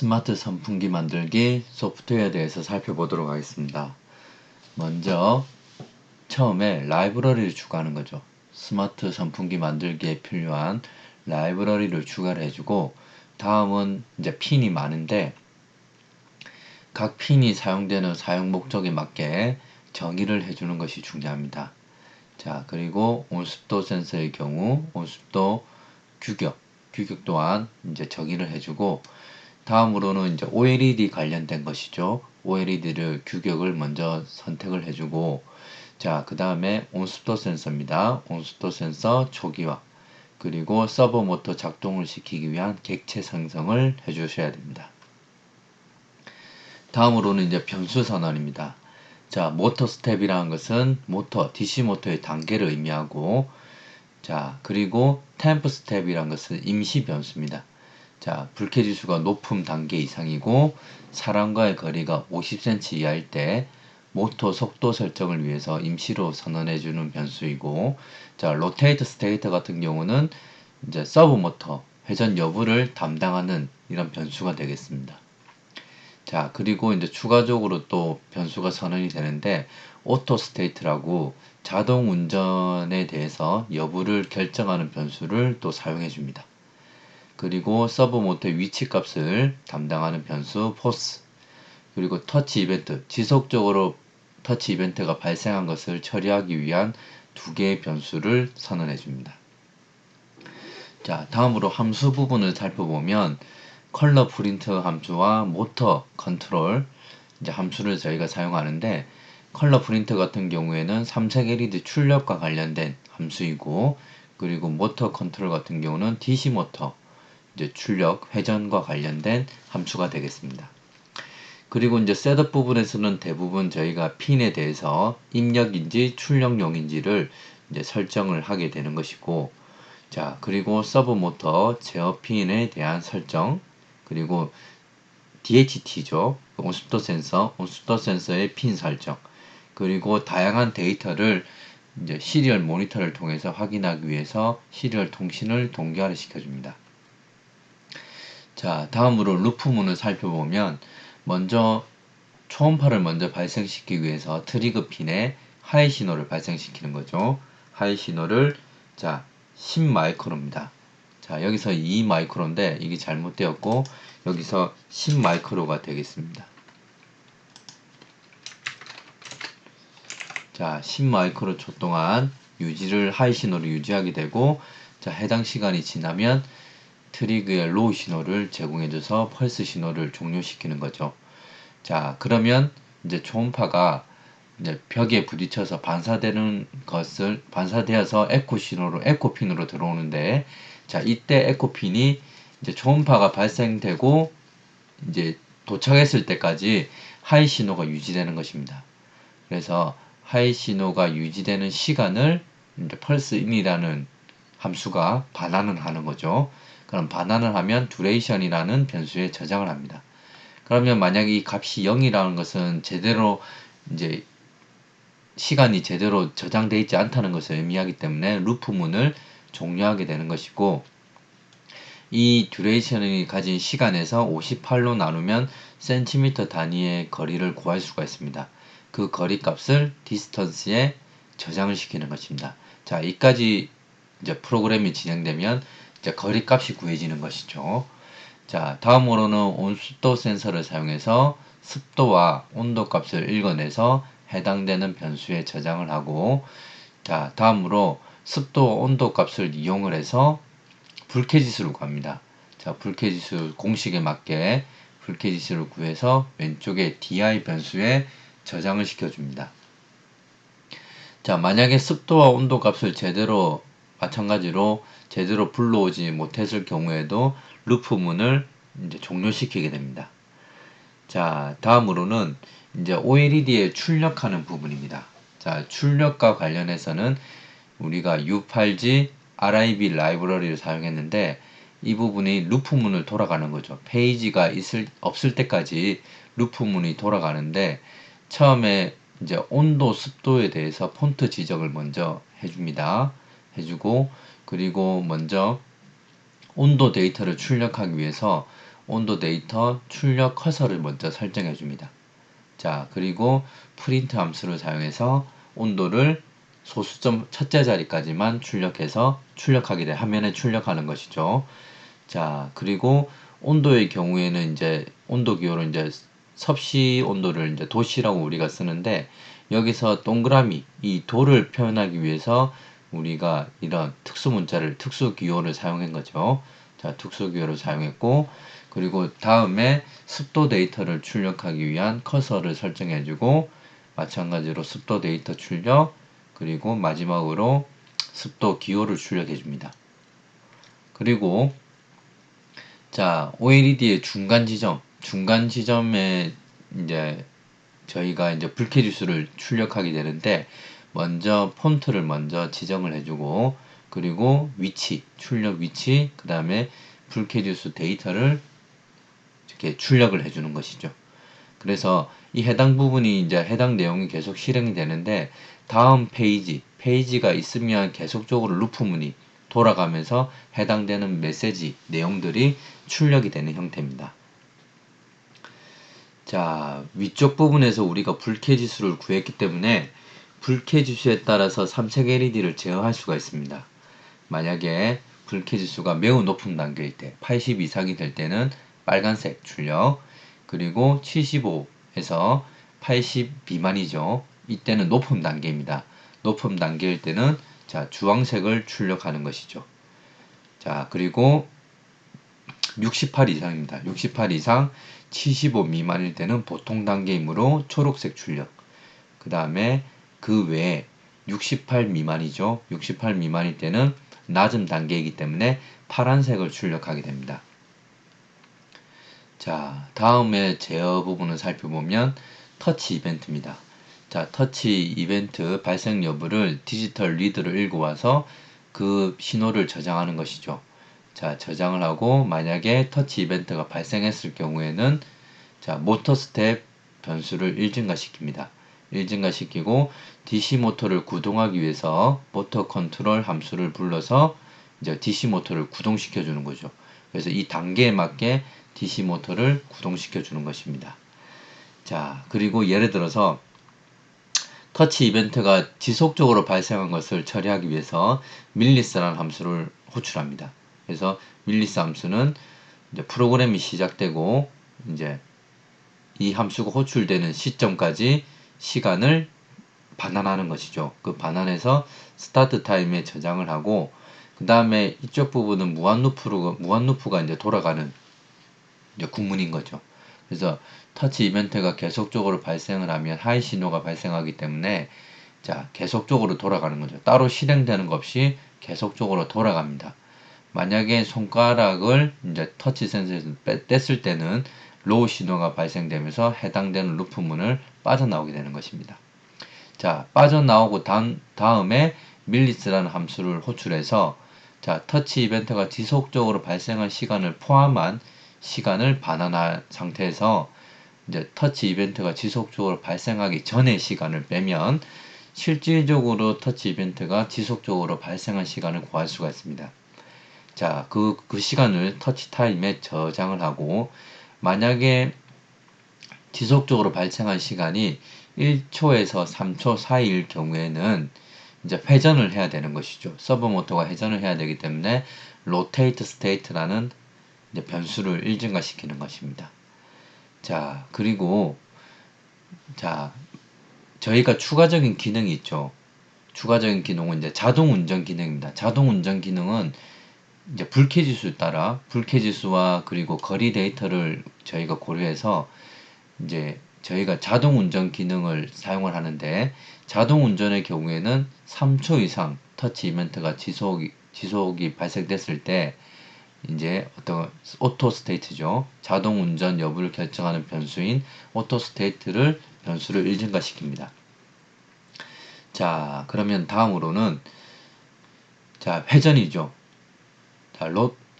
스마트 선풍기 만들기 소프트웨어에 대해서 살펴보도록 하겠습니다. 먼저 처음에 라이브러리를 추가하는 거죠. 스마트 선풍기 만들기에 필요한 라이브러리를 추가를 해주고, 다음은 이제 핀이 많은데 각 핀이 사용되는 사용 목적에 맞게 정의를 해주는 것이 중요합니다. 자, 그리고 온습도 센서의 경우 온습도 규격 또한 이제 정의를 해주고, 다음으로는 이제 OLED 관련된 것이죠. OLED를 규격을 먼저 선택을 해주고, 자, 그 다음에 온습도 센서입니다. 온습도 센서 초기화, 그리고 서버 모터 작동을 시키기 위한 객체 생성을 해주셔야 됩니다. 다음으로는 이제 변수 선언입니다. 자, 모터 스텝이라는 것은 DC 모터의 단계를 의미하고, 자, 그리고 템프 스텝이라는 것은 임시 변수입니다. 자, 불쾌 지수가 높음 단계 이상이고 사람과의 거리가 50cm 이하일 때 모터 속도 설정을 위해서 임시로 선언해주는 변수이고, 자, 로테이트 스테이터 같은 경우는 이제 서브 모터 회전 여부를 담당하는 이런 변수가 되겠습니다. 자, 그리고 이제 추가적으로 또 변수가 선언이 되는데, 오토 스테이트라고 자동 운전에 대해서 여부를 결정하는 변수를 또 사용해 줍니다. 그리고 서브 모터의 위치 값을 담당하는 변수 포스, 그리고 터치 이벤트, 지속적으로 터치 이벤트가 발생한 것을 처리하기 위한 두 개의 변수를 선언해 줍니다. 자, 다음으로 함수 부분을 살펴보면 컬러 프린트 함수와 모터 컨트롤 이제 함수를 저희가 사용하는데, 컬러 프린트 같은 경우에는 삼색 LED 출력과 관련된 함수이고, 그리고 모터 컨트롤 같은 경우는 DC 모터 이제 출력 회전과 관련된 함수가 되겠습니다. 그리고 이제 셋업 부분에서는 대부분 저희가 핀에 대해서 입력인지 출력용인지를 이제 설정을 하게 되는 것이고, 자, 그리고 서브 모터 제어 핀에 대한 설정, 그리고 DHT죠. 온습도 센서의 핀 설정, 그리고 다양한 데이터를 이제 시리얼 모니터를 통해서 확인하기 위해서 시리얼 통신을 동기화를 시켜줍니다. 자, 다음으로 루프문을 살펴보면, 먼저 초음파를 먼저 발생시키기 위해서 트리거 핀에 하이 신호를 발생시키는 거죠. 하이 신호를 자 10마이크로입니다. 자, 여기서 2마이크로인데 이게 잘못되었고 여기서 10마이크로가 되겠습니다. 자, 10마이크로 초 동안 하이 신호를 유지하게 되고, 자, 해당 시간이 지나면 트리그의 로우 신호를 제공해줘서 펄스 신호를 종료시키는 거죠. 자, 그러면 이제 초음파가 이제 벽에 부딪혀서 반사되어서 에코핀으로 들어오는데, 자, 이때 에코핀이 이제 초음파가 발생되고 이제 도착했을 때까지 하이 신호가 유지되는 것입니다. 그래서 하이 신호가 유지되는 시간을 이제 펄스인이라는 함수가 반환을 하는 거죠. 그럼 반환을 하면 duration이라는 변수에 저장을 합니다. 그러면 만약에 이 값이 0이라는 것은 제대로 이제 시간이 제대로 저장되어 있지 않다는 것을 의미하기 때문에 루프문을 종료하게 되는 것이고, 이 duration이 가진 시간에서 58로 나누면 센티미터 단위의 거리를 구할 수가 있습니다. 그 거리 값을 디스턴스에 저장을 시키는 것입니다. 자, 이까지 이제 프로그램이 진행되면 이제 거리 값이 구해지는 것이죠. 자, 다음으로는 온습도 센서를 사용해서 습도와 온도 값을 읽어내서 해당되는 변수에 저장을 하고, 자, 다음으로 습도 온도 값을 이용을 해서 불쾌지수를 구합니다. 자, 불쾌지수 공식에 맞게 불쾌지수를 구해서 왼쪽에 DI 변수에 저장을 시켜줍니다. 자, 만약에 습도와 온도 값을 마찬가지로 제대로 불러오지 못했을 경우에도 루프문을 이제 종료시키게 됩니다. 자, 다음으로는 이제 OLED에 출력하는 부분입니다. 자, 출력과 관련해서는 우리가 U8G RIB 라이브러리를 사용했는데, 이 부분이 루프문을 돌아가는 거죠. 페이지가 없을 때까지 루프문이 돌아가는데, 처음에 이제 온도, 습도에 대해서 폰트 지정을 먼저 해주고, 그리고 먼저 온도 데이터를 출력하기 위해서 온도 데이터 출력 커서를 먼저 설정해 줍니다. 자, 그리고 프린트 함수를 사용해서 온도를 소수점 첫째 자리까지만 출력해서 화면에 출력하는 것이죠. 자, 그리고 온도의 경우에는 이제 온도 기호를 이제 섭씨 온도를 이제 도시라고 우리가 쓰는데, 여기서 동그라미 이 도를 표현하기 위해서 우리가 이런 특수 문자를 특수 기호를 사용한 거죠. 자, 특수 기호를 사용했고, 그리고 다음에 습도 데이터를 출력하기 위한 커서를 설정해주고, 마찬가지로 습도 데이터 출력, 그리고 마지막으로 습도 기호를 출력해 줍니다. 그리고 자, OLED의 중간 지점에 이제 저희가 이제 불쾌지수를 출력하게 되는데, 먼저 폰트를 먼저 지정을 해주고, 그리고 출력 위치, 그 다음에 불쾌지수 데이터를 이렇게 출력을 해주는 것이죠. 그래서 이 해당 부분이 이제 해당 내용이 계속 실행이 되는데, 다음 페이지가 있으면 계속적으로 루프문이 돌아가면서 해당되는 메시지 내용들이 출력이 되는 형태입니다. 자, 위쪽 부분에서 우리가 불쾌지수를 구했기 때문에 불쾌지수에 따라서 삼색 LED를 제어할 수가 있습니다. 만약에 불쾌지수가 매우 높은 단계일 때, 80 이상이 될 때는 빨간색 출력, 그리고 75에서 80 미만이죠. 이때는 높음 단계입니다. 높음 단계일 때는 자, 주황색을 출력하는 것이죠. 자, 그리고 68 이상입니다. 68 이상 75 미만일 때는 보통 단계이므로 초록색 출력. 그 다음에 그 외에 68 미만이죠. 68 미만일 때는 낮은 단계이기 때문에 파란색을 출력하게 됩니다. 자, 다음에 제어 부분을 살펴보면 터치 이벤트입니다. 자, 터치 이벤트 발생 여부를 디지털 리드로 읽어와서 그 신호를 저장하는 것이죠. 자, 저장을 하고 만약에 터치 이벤트가 발생했을 경우에는 자, 모터 스텝 변수를 1증가시킵니다. 1증가시키고 DC 모터를 구동하기 위해서 모터 컨트롤 함수를 불러서 이제 DC 모터를 구동시켜 주는 거죠. 그래서 이 단계에 맞게 DC 모터를 구동시켜 주는 것입니다. 자, 그리고 예를 들어서 터치 이벤트가 지속적으로 발생한 것을 처리하기 위해서 밀리스라는 함수를 호출합니다. 그래서 밀리스 함수는 이제 프로그램이 시작되고 이제 이 함수가 호출되는 시점까지 시간을 반환하는 것이죠. 그 반환해서 스타트 타임에 저장을 하고, 그 다음에 이쪽 부분은 무한 루프가 이제 돌아가는 이제 구문인 거죠. 그래서 터치 이벤트가 계속적으로 발생을 하면 하이 신호가 발생하기 때문에 자, 계속적으로 돌아가는 거죠. 따로 실행되는 것 없이 계속적으로 돌아갑니다. 만약에 손가락을 이제 터치 센서에서 뗐을 때는 로우 신호가 발생되면서 해당되는 루프문을 빠져나오게 되는 것입니다. 자, 빠져나오고 다음에 밀리스라는 함수를 호출해서 자, 터치 이벤트가 지속적으로 발생한 시간을 포함한 시간을 반환한 상태에서 이제 터치 이벤트가 지속적으로 발생하기 전의 시간을 빼면 실질적으로 터치 이벤트가 지속적으로 발생한 시간을 구할 수가 있습니다. 자, 그 시간을 터치 타임에 저장을 하고, 만약에 지속적으로 발생한 시간이 1초에서 3초 사이일 경우에는 이제 회전을 해야 되는 것이죠. 서버 모터가 회전을 해야 되기 때문에 rotate state라는 이제 변수를 1증가시키는 것입니다. 자, 그리고 자, 저희가 추가적인 기능이 있죠. 추가적인 기능은 이제 자동 운전 기능입니다. 자동 운전 기능은 이제 불쾌지수에 따라 불쾌지수와 그리고 거리 데이터를 저희가 고려해서 이제 저희가 자동 운전 기능을 사용을 하는데, 자동 운전의 경우에는 3초 이상 터치 이벤트가 지속이 발생됐을 때 이제 어떤 오토 스테이트죠. 자동 운전 여부를 결정하는 변수인 오토 스테이트를 변수를 1증가시킵니다. 자, 그러면 다음으로는 자, 회전이죠. 자,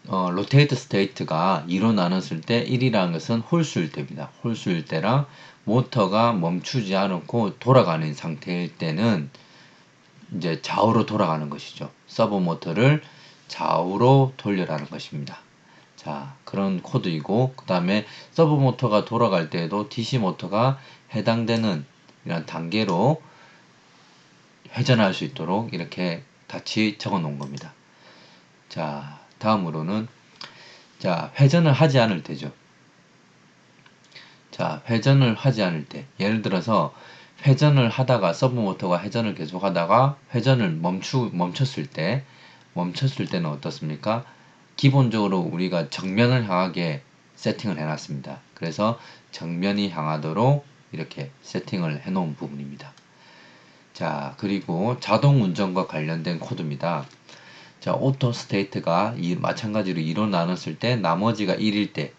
로테이트 스테이트가 2로 나눴을 때 1이라는 것은 홀수일 때입니다. 홀수일 때랑 모터가 멈추지 않고 돌아가는 상태일 때는 이제 좌우로 돌아가는 것이죠. 서버 모터를 좌우로 돌려라는 것입니다. 자, 그런 코드이고, 그 다음에 서브 모터가 돌아갈 때에도 DC 모터가 해당되는 이런 단계로 회전할 수 있도록 이렇게 같이 적어 놓은 겁니다. 자, 다음으로는 자, 회전을 하지 않을 때죠. 자, 회전을 하지 않을 때, 예를 들어서 회전을 하다가 서브 모터가 회전을 계속 하다가 회전을 멈췄을 때는 어떻습니까? 기본적으로 우리가 정면을 향하게 세팅을 해놨습니다. 그래서 정면이 향하도록 이렇게 세팅을 해놓은 부분입니다. 자, 그리고 자동 운전과 관련된 코드입니다. 자, 오토 스테이트가 마찬가지로 2로 나눴을 때 나머지가 1일 때,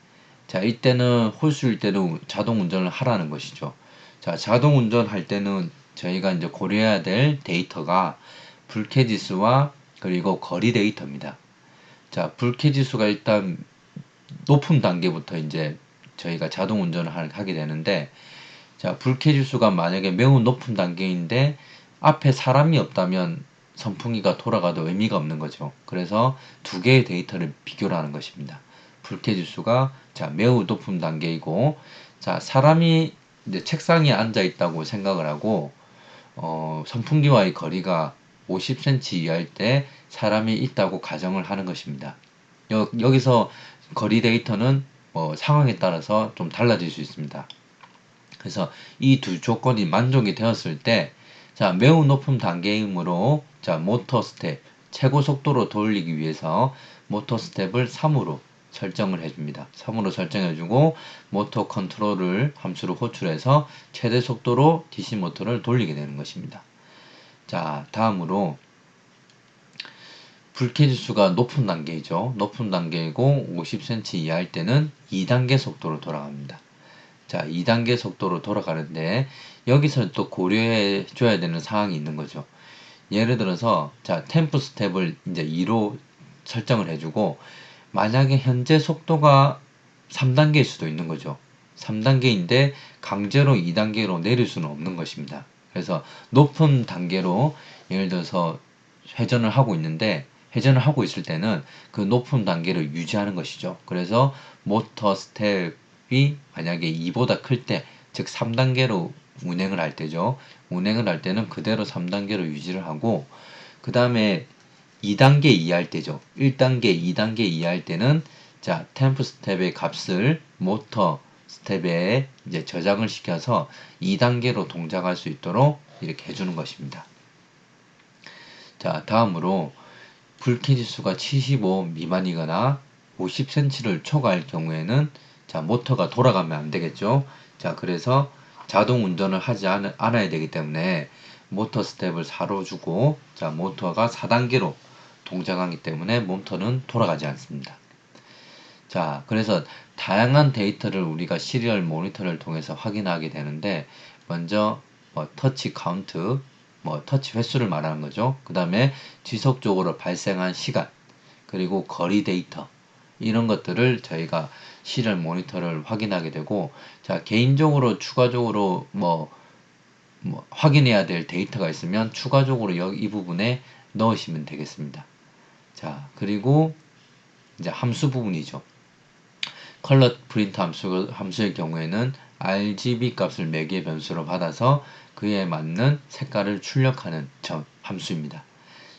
자, 이때는 홀수일 때는 자동 운전을 하라는 것이죠. 자, 자동 운전할 때는 저희가 이제 고려해야 될 데이터가 불쾌 지수와 그리고 거리 데이터입니다. 자, 불쾌 지수가 일단 높은 단계부터 이제 저희가 자동 운전을 하게 되는데, 자, 불쾌 지수가 만약에 매우 높은 단계인데 앞에 사람이 없다면 선풍기가 돌아가도 의미가 없는 거죠. 그래서 두 개의 데이터를 비교를 하는 것입니다. 불쾌 지수가 자, 매우 높은 단계이고, 자, 사람이 이제 책상에 앉아 있다고 생각을 하고, 선풍기와의 거리가 50cm 이하일 때 사람이 있다고 가정을 하는 것입니다. 여기서 거리 데이터는 상황에 따라서 좀 달라질 수 있습니다. 그래서 이 두 조건이 만족이 되었을 때, 자, 매우 높은 단계이므로, 자, 모터 스텝, 최고 속도로 돌리기 위해서 모터 스텝을 3으로 설정을 해줍니다. 3으로 설정해주고, 모터 컨트롤을 함수로 호출해서 최대 속도로 DC 모터를 돌리게 되는 것입니다. 자, 다음으로, 불쾌 지수가 높은 단계이죠. 높은 단계이고 50cm 이하일 때는 2단계 속도로 돌아갑니다. 자, 2단계 속도로 돌아가는데 여기서 또 고려해 줘야 되는 사항이 있는 거죠. 예를 들어서 자, 템프 스텝을 이제 2로 설정을 해주고, 만약에 현재 속도가 3단계일 수도 있는 거죠. 3단계인데 강제로 2단계로 내릴 수는 없는 것입니다. 그래서 높은 단계로 예를 들어서 회전을 하고 있을 때는 그 높은 단계를 유지하는 것이죠. 그래서 모터 스텝이 만약에 2보다 클 때, 즉 3단계로 운행을 할 때죠. 운행을 할 때는 그대로 3단계로 유지를 하고, 그 다음에 2단계 이하일 때죠. 1단계, 2단계 이하일 때는 자, 템프 스텝의 값을 모터 스텝에 이제 저장을 시켜서 2단계로 동작할 수 있도록 이렇게 해주는 것입니다. 자, 다음으로 불쾌 지수가 75 미만이거나 50cm를 초과할 경우에는 자, 모터가 돌아가면 안 되겠죠. 자, 그래서 자동 운전을 하지 않아야 되기 때문에 모터 스텝을 4로 주고, 자, 모터가 4단계로 동작하기 때문에 모터는 돌아가지 않습니다. 자, 그래서 다양한 데이터를 우리가 시리얼 모니터를 통해서 확인하게 되는데, 먼저 터치 카운트, 터치 횟수를 말하는 거죠. 그 다음에 지속적으로 발생한 시간, 그리고 거리 데이터, 이런 것들을 저희가 시리얼 모니터를 확인하게 되고, 자, 개인적으로 추가적으로 확인해야 될 데이터가 있으면 추가적으로 이 부분에 넣으시면 되겠습니다. 자, 그리고 이제 함수 부분이죠. 컬러 프린트 함수의 경우에는 RGB 값을 매개 변수로 받아서 그에 맞는 색깔을 출력하는 함수입니다.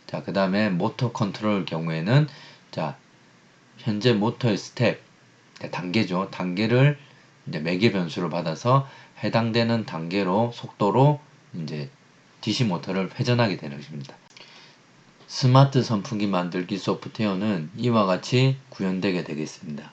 자, 그 다음에 모터 컨트롤 경우에는 자, 현재 모터의 스텝, 단계죠. 단계를 이제 매개 변수로 받아서 해당되는 단계로 속도로 이제 DC 모터를 회전하게 되는 것입니다. 스마트 선풍기 만들기 소프트웨어는 이와 같이 구현되게 되겠습니다.